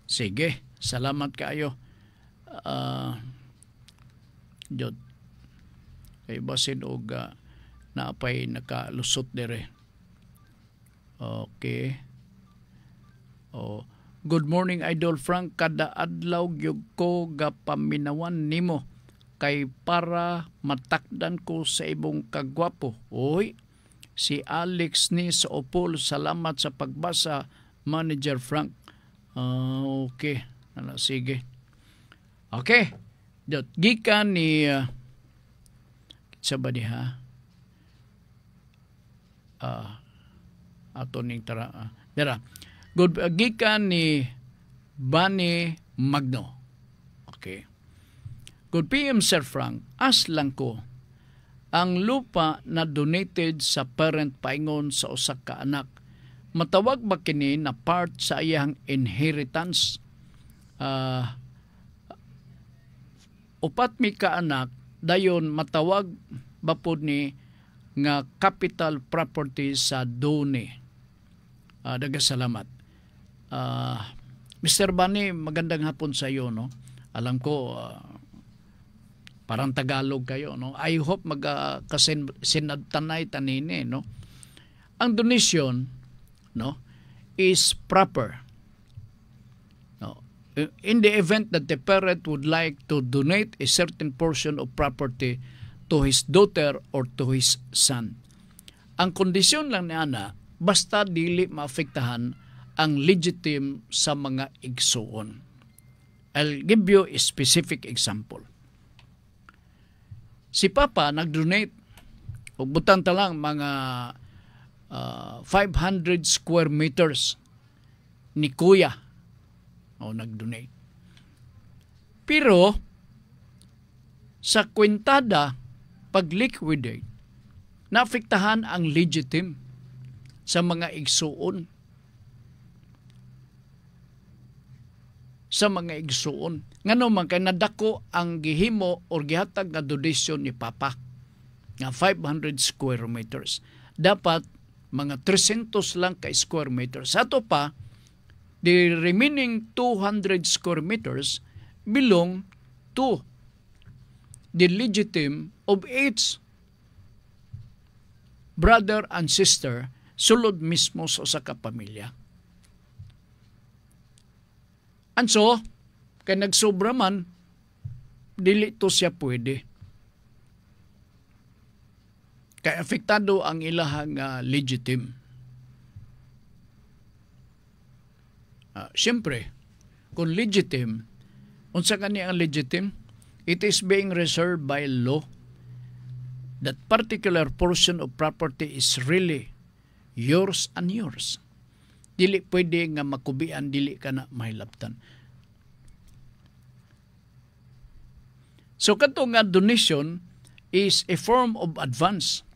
Sige, salamat kayo. Jod, kay basin og naapay nakalusot dire. Okay. Good morning, Idol Frank. Kada adlaw gyud ko gapaminawan nimo kay para matakdan ko sa ibong kagwapo. Oy, si Alex ni sa Opol, salamat sa pagbasa, Manager Frank. Okay. Sige. Okay. Gikan ni sa ba ha? Ato ning tara. Dara. Good gikan ni Bani Magno. Okay. Good PM, Sir Frank. As lang ko, ang lupa na donated sa parent paingon sa usa ka anak, matawag ba kini na part sa iyang inheritance? Upat mi ka anak, dayon matawag ba po ni nga capital property sa done. Dagasalamat. Mr. Bani, magandang hapon sa iyo, no? Alam ko, Parang Tagalog kayo, no? I hope sinadtanay tanini, no? Ang donation, no, is proper. No? In the event that the parent would like to donate a certain portion of property to his daughter or to his son. Ang kondisyon lang ni ana, basta dili maafektahan ang legitim sa mga igsuon. I'll give you a specific example. Si Papa nag-donate, o butang talang mga 500 square meters ni Kuya o nag-donate. Pero sa kwentada, pag-liquidate, naapektahan ang legitim sa mga igsuon. Sa mga igsuon. Ngano man kay nadako ang gihimo or gihatag nga donation ni Papa nga 500 square meters. Dapat mga 300 lang ka square meters. Ato pa, the remaining 200 square meters belong to the legitim of each brother and sister sulod mismo sa usa ka pamilya. And so, kay nagsobra man, dili to siya pwede. Kay apektado ang ilahang legitim. Siyempre, kung legitim, unsa kani ang legitim? It is being reserved by law. That particular portion of property is really yours and yours. Dili pwede nga makubian, dili ka na mahilabtan. So kato nga donation is a form of advance.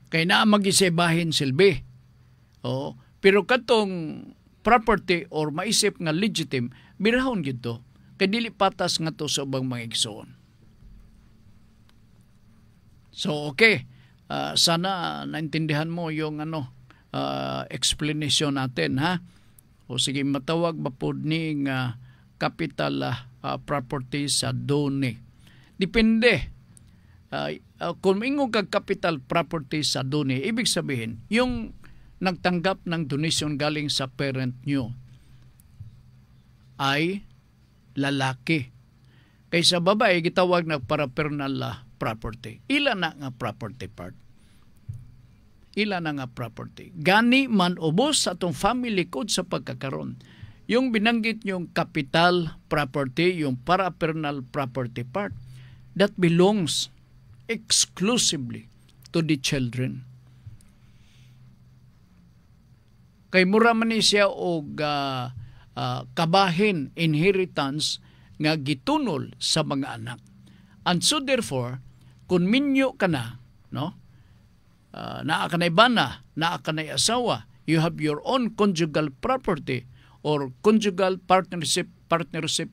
Kay naa magisebahin silbi. Pero katong property or maisip nga legitim, birahon gyud to. Kay dili patas nga to sa ubang mga igsoon. So okay, sana naintindihan mo yung explanation natin, ha? O sige, matawag ba po ni capital property sa doni. Depende. Kung ingong kag capital property sa doni, ibig sabihin, yung nagtanggap ng donation galing sa parent nyo ay lalaki. Kaysa babae, gitawag na parapernal property. Ila na nga property part. Ila na nga property. Gani man ubos sa atong family code sa pagkakaroon. Yung binanggit yung capital property, yung parapernal property part, that belongs exclusively to the children. Kay mura man ni siya og kabahin, inheritance nga gitunol sa mga anak. And so therefore, kung minyo ka na, no? Naa ka na ibana, naa ka na asawa, you have your own conjugal property or conjugal partnership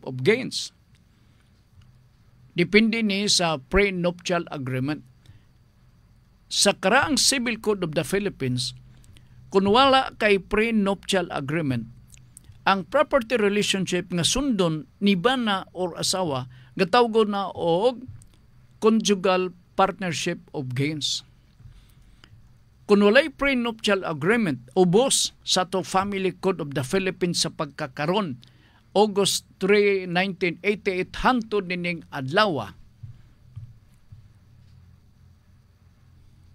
of gains. Depende ni sa prenuptial agreement. Sa karaang Civil Code of the Philippines, kung wala kay prenuptial agreement, ang property relationship nga sundon ni bana or asawa gatawgo na og conjugal partnership of gains. Kung walay prenuptial agreement, ubos sa to Family Code of the Philippines sa pagkakaron, August 3, 1988, hantod nining adlaw.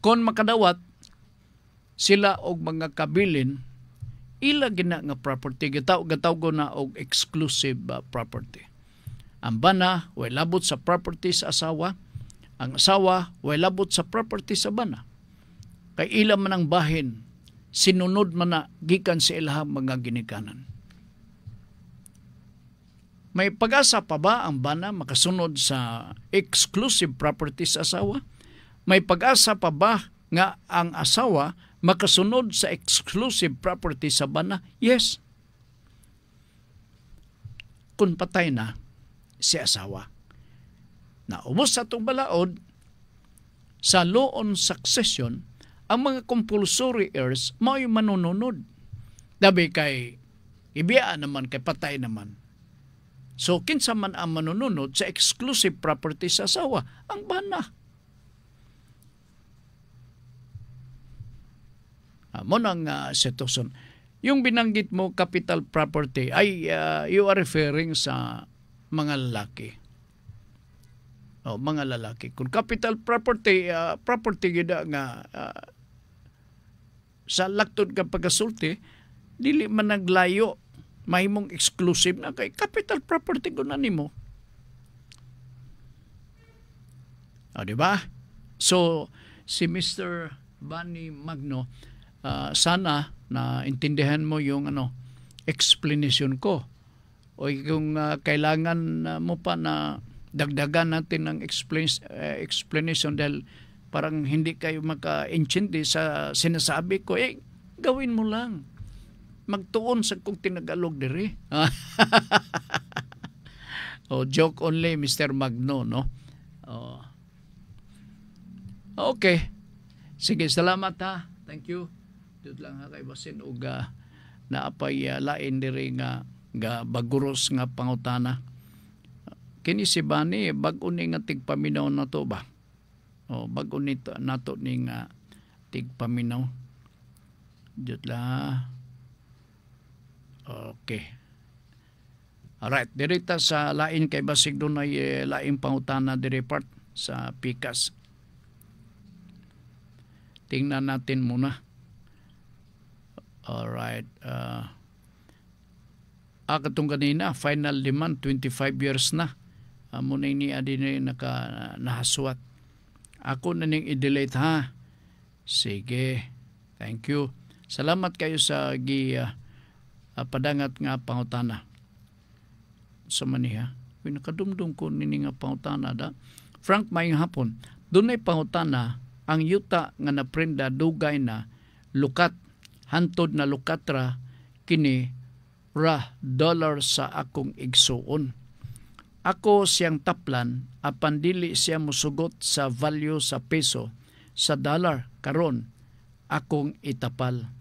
Kung makadawat sila og mga kabilin, ila gina nga property, gitawgo na og exclusive property. Ang bana, way labot sa property sa asawa. Ang asawa, way labot sa property sa bana. Kay ila man ang bahin, sinunod man na gikan sa ilahang mga ginikanan. May pag-asa pa ba ang bana makasunod sa exclusive property sa asawa? May pag-asa pa ba nga ang asawa makasunod sa exclusive property sa bana? Yes. Kung patay na si asawa. Naubos sa itong balaod, sa law on succession, ang mga compulsory heirs may manununod. Dabi kay ibiya naman, kay patay naman. So kinsa man ang manununod sa exclusive property sa asawa? Ang bana. Mo nang sitwasyon. Yung binanggit mo capital property ay you are referring sa mga lalaki. Mga lalaki. Kung capital property, property gida nga sa laktod ka pagkasulti, dili man naglayo, mahimong exclusive na kay capital property ko na nimo. Di ba? So, si Mr. Bunny Magno, sana na intindihan mo yung explanation ko. O kung kailangan mo pa na dagdagan natin ng explanation dahil parang hindi kayo maka-intindi sa sinasabi ko, gawin mo lang. Magtuon sa kung tinagalog diri. Joke only, Mr. Magno, no? Okay. Sige, salamat ha. Thank you. Dito lang ha kay basin og naapay lain diri nga baguros nga pangutana. Kini si Bani bag-o ni nga tigpaminaw na to ba? Bag-o nito nato ning tigpaminaw. Dito lang. Okay. Alright, dirita sa lain kay basig doon ay laing pangutana diri part sa Pikas. Tingnan natin muna. Alright. Katong kanina, final demand, 25 years na. Muna ni adinay nahaswat. Ako na ning i-delete ha. Sige. Thank you. Salamat kayo sa padangat nga pangutana. Sa maniha. Nakadumdum ko nini nga pangutana da. Frank, mayong hapon. Dunay pangutana ang yuta nga naprenda dugay na lukat. Hantod na lukatra kini $, sa akong igsuon. Ako siyang taplan apan dili siya musugot sa value sa peso sa dollar karon akong itapal.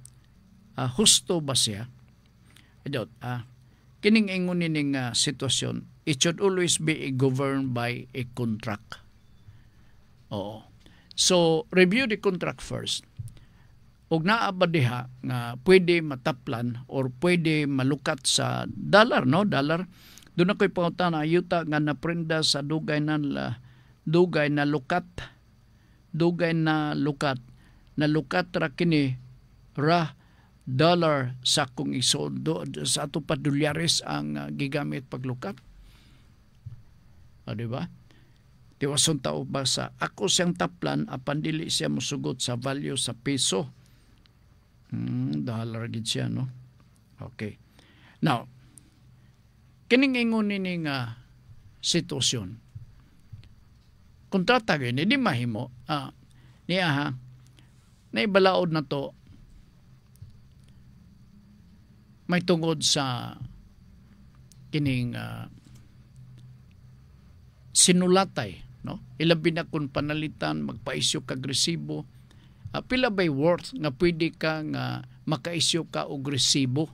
Husto ba siya? Idot, kining ingon ning sitwasyon, it should always be governed by a contract. Oo. So, review the contract first. Ug naa ba diha nga pwede mataplan or pwede malukat sa dollar, no? Dollar. Doon ako'y pangutana, yuta nga naprenda sa dugay na lukat. Dugay na lukat. Nalukat ra kini $, sa kung isondo sa ato pa dolyares ang gigamit paglukat. Di ba? Tiwason tao ba sa ako siyang taplan apan dili siya musugot sa value sa peso. Dollar gid siya, no? Okay. Now, kining ingon ni nga sitwasyon. Kontrata gyud di mahimo. Niya naibalaod na to may tungod sa kining sinulatay, no? Ilabi na kung panalitan magpa-isyu kag resibo. Pila ba'y worth nga pwede ka nga maka-isyu ka og resibo?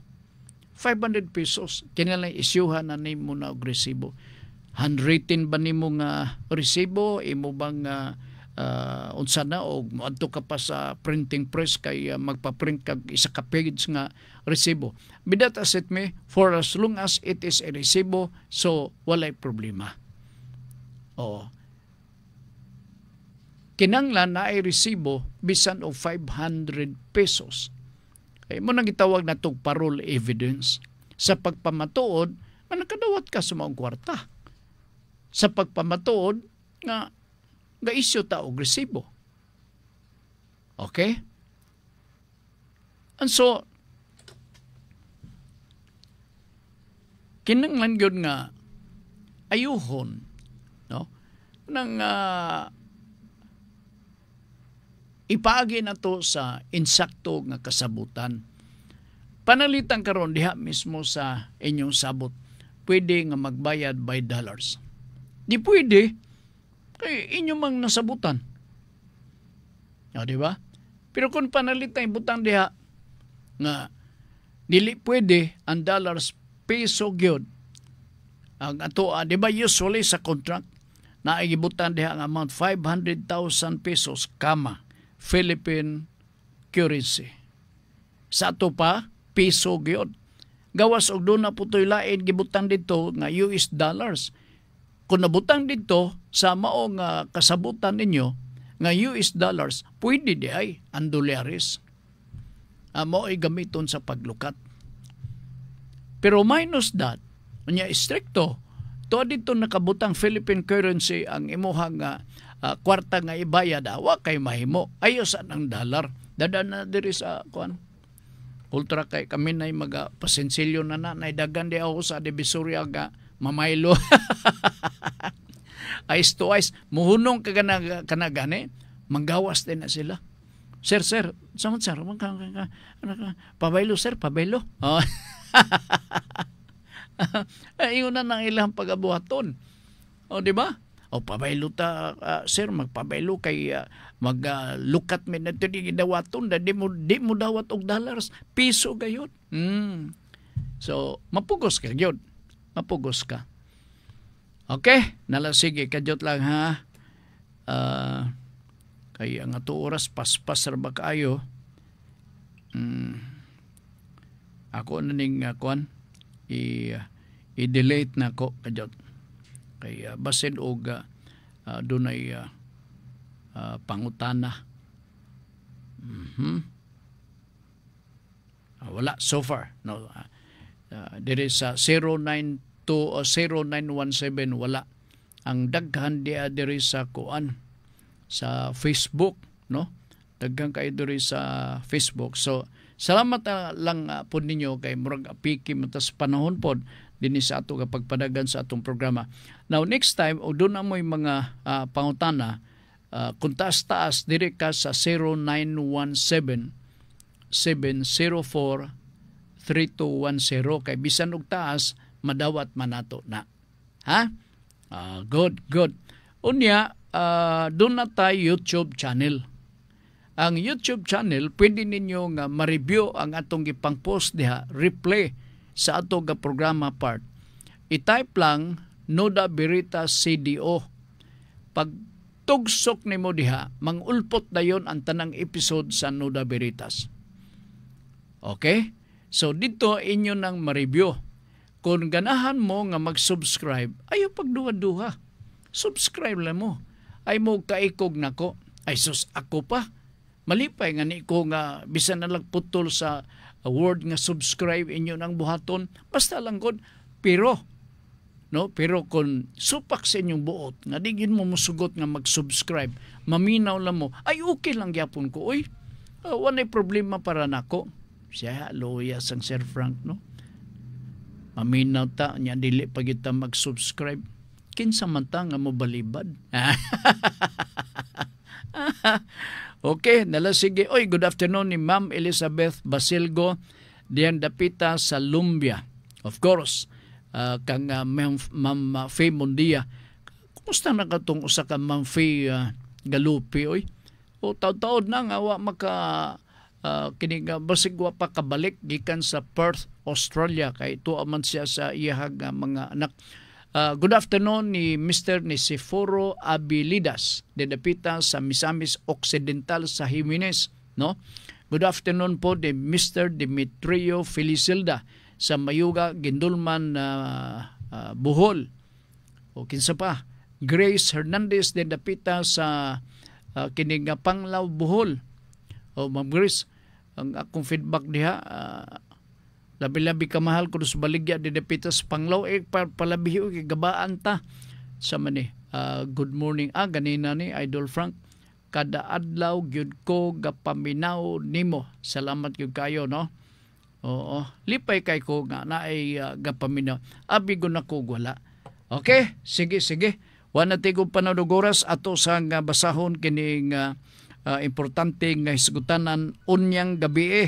500 pesos. Kinalang isyuhan na nimo na og resibo. Handwritten ba nimo nga resibo? Imo bang unsa na og moadto ka pa sa printing press kay magpa-print kag isa ka page nga resibo. Bidat as it may, for as long as it is a resibo, so walay problema. Kinanglan na ay resibo bisan og 500 pesos. Ay mo nang gitawag na tog parole evidence. Sa pagpamatuod, nakadawat ka sa maong kwarta. Sa pagpamatuod nga isyu ta og resibo. Okay? And so kinanglan gyud nga ayuhon, no? Nang ipaagi na to sa insakto nga kasabutan. Panalitan karon diha mismo sa inyong sabot. Pwede nga magbayad by dollars. Di pwede kay inyo mang nasabutan. Di ba? Pero kung panalitan butang diha nga dili pwede ang dollars peso gyud. Ang ato, di ba usually sa contract, naigibutan diha ang amount 500,000 pesos kama Philippine currency. Sa ato pa, piso gyud. Gawas og doon na putoy lain gibutan dito nga US dollars. Kung nabutang dito sa maong kasabutan ninyo nga US dollars, pwede di ay ang dolyares. Mo ay gamiton sa paglukat. Pero minus that, unya stricto, to dito nakabutang Philippine currency ang imuhang kwarta nga ibayad, wa kay mahimo. Ayos ang dollar. Dada na diri sa kuan. Ultra kay kami na pasensilyo na dagan di ako sa Divisoria nga mamaylo. Ice to ice. Muhunong kanagani, manggawas din na sila. Sir, saan sir? Pabaylo, sir, pabaylo. Oh. Ayun na nang ilang pag-abuhaton. O, di ba? O, pabaylo ta, sir, magpabaylo kay maglukat me na ito di dawaton. Di mo dawat og dollars. Piso gayon. So, mapugos ka yun. Mapugos ka. Okay? Nalasige, kadyot lang ha. Kaya nga to oras, paspas ba kayo? Ako na ning kuan i-delete na ko kadyot. Kaya basin og dunay pangutana. Wala so far. No. Diri sa 092 o 0917 wala. Ang daghan dia diri sa kuan sa Facebook, no? Daghan kayo diri sa Facebook. So salamat lang po ninyo kay murag apiki matas panahon pod dinhi sa ato kapagpadagan sa atong programa. Now next time og doon na mo'y mga pangutana kung taas diri ka sa 0917 704 3210 kay bisan og taas madawat manato na. Ha? Good. Unya doon na tayo YouTube channel. Ang YouTube channel, pwede ninyo nga ma-review ang atong ipang-post diha, replay sa atong programa part. I-type lang Nuda Veritas CDO. Pag tugsok nimo diha, mangulpot dayon ang tanang episode sa Nuda Veritas. Okay? So dito inyo nang ma-review. Kung ganahan mo nga mag-subscribe, ayo pagduha-duha. Subscribe lang mo. Ay mo kaikog nako. Ay sus, ako pa. Malipay nga ni ko nga bisan na lang putol sa word nga subscribe inyo nang buhaton. Basta lang kon. Pero kung supak sa inyong buot, nga digin mo musugot nga mag-subscribe, maminaw lang mo, ay okay lang yapon ko. Uy, wanay problema para nako. Siya, loya sang Sir Frank, no? Maminaw ta, niya dili pa kita mag-subscribe. Kinsa man ta nga mo balibad. Okay, nalasige. Oy, good afternoon ni Ma'am Elizabeth Basilgo diyan dapita sa Lumbia. Of course, kang Ma'am Faye Mundia. Kumusta na katong usa ka Ma'am Faye Galupi, oy? O taud-taud na nga wa maka kini nga basig wa pa kabalik gikan sa Perth, Australia kay tuwa man siya sa iyahang mga anak. Good afternoon ni Mr. Nisiforo Abilidas, dedapita sa Misamis Occidental sa Jimenez, no? Good afternoon po ni Mr. Demetrio Felicilda sa Mayuga, Gindulman, Bohol. O kinsa pa? Grace Hernandez, dedapita sa kining Panglao, Bohol. O Ma'am Grace, ang akong feedback diha, labi-labi kamahal ko sa baligya di depitas Panglao palabiho kay gabaan ta sa mani. Good morning ganina ni Idol Frank, kada adlaw gyud ko gapaminaw nimo. Salamat gyud kayo, no? Oo, lipay kay ko nga naay gapaminaw. Abi ko na ko wala. Okay, sige. Wa na tigog panadugoras ato sa nga basahon kining importante nga hisgutanan unyang gabi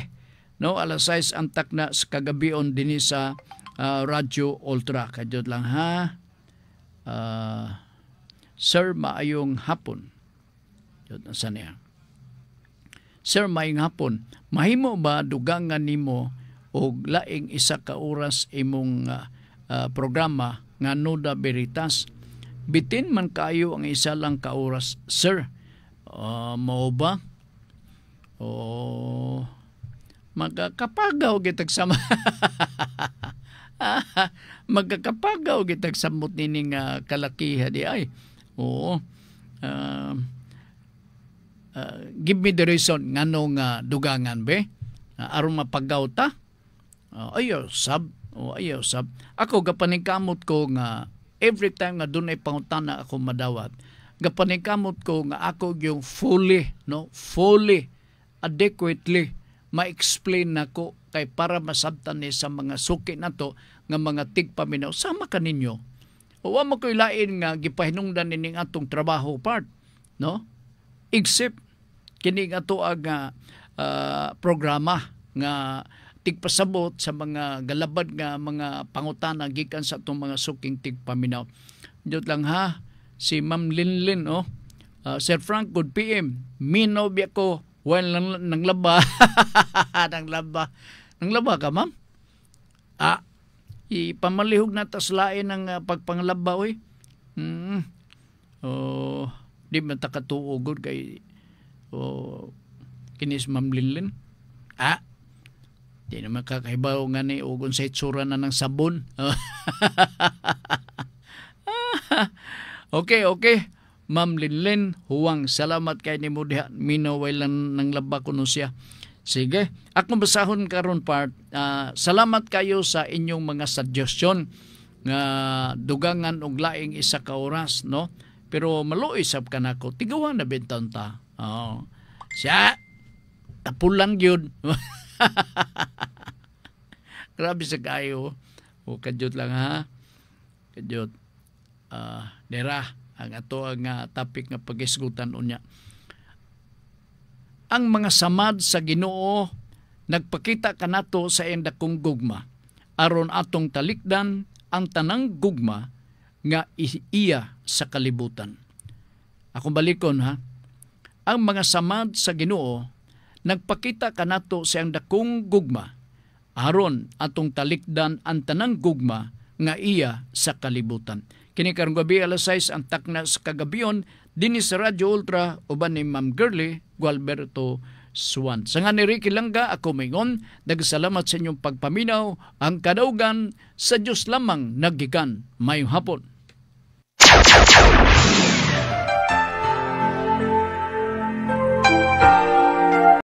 no, alas 6 antak na sa kagabion din sa Radyo Ultra. Kadyot lang ha. Sir, maayong hapon. Saan niya? Sir, maayong hapon. Mahimo ba dugangan nimo o laing isa ka oras imong programa nga Nuda Veritas. Bitin man kayo ang isa lang ka oras, sir. Mao ba? Magkakapagaw gitag sama. Magkakapagaw gitag samot nining kalakiha di ay. Oo. Give me the reason nganong dugangan be. Aron mapagaw ta. Ayaw sab. Ayaw sab. Ako gapaningkamot ko nga every time nga dunay pangutana ako madawat. Gapaningkamot ko nga ako yung fully adequately ma-explain nako kay para masabtan ni sa mga suki nato nga mga tigpaminaw sama kaninyo. O wa mo koy lain nga gipahinungdan nining atong trabaho part, no? Except kini ato ang programa nga tigpasabot sa mga galabad nga mga pangutana gikan sa atong mga suking tigpaminaw. Diyot lang ha, si Ma'am Linlin, Sir Frank, good PM. Minobya ko while nanglaba. Nanglaba ka, ma'am? Ipamalihog na taslain ng pagpanglaba, oy. Di man takatuugod kay kinis Ma'am Linlin. Di naman kakahibaw nga ni ugon sa itsura na ng sabon. Okay. Ma'am Linlin, huwang salamat kay ni mo diha. Minaway lang ng laba ko no siya. Sige, akong basahon karon part. Salamat kayo sa inyong mga suggestion nga dugangan og laing isa ka oras, no? Pero maluoy sab kanako. Tigawan na benton ta. Siya tapulan gyud. Grabe sa kayo. Kadyot lang ha. Kadyot. Dera ang ato ang topic nga pagisgutan unya. Ang mga samad sa Ginoo nagpakita kanato sa iyang dakong gugma aron atong talikdan ang tanang gugma nga iya sa kalibutan. Akong balikon ha. Ang mga samad sa Ginoo nagpakita kanato sa iyang dakong gugma aron atong talikdan ang tanang gugma nga iya sa kalibutan. Kini karong gabi alas 6 ang takna sa kagabion dinhi sa Radyo Ultra uban ni Ma'am Girly Gualberto Swan. Sa nga ni Ricky Langga ako mingon, nagsalamat sa inyong pagpaminaw ang kadaugan sa Dios lamang naggikan. Mayong hapon.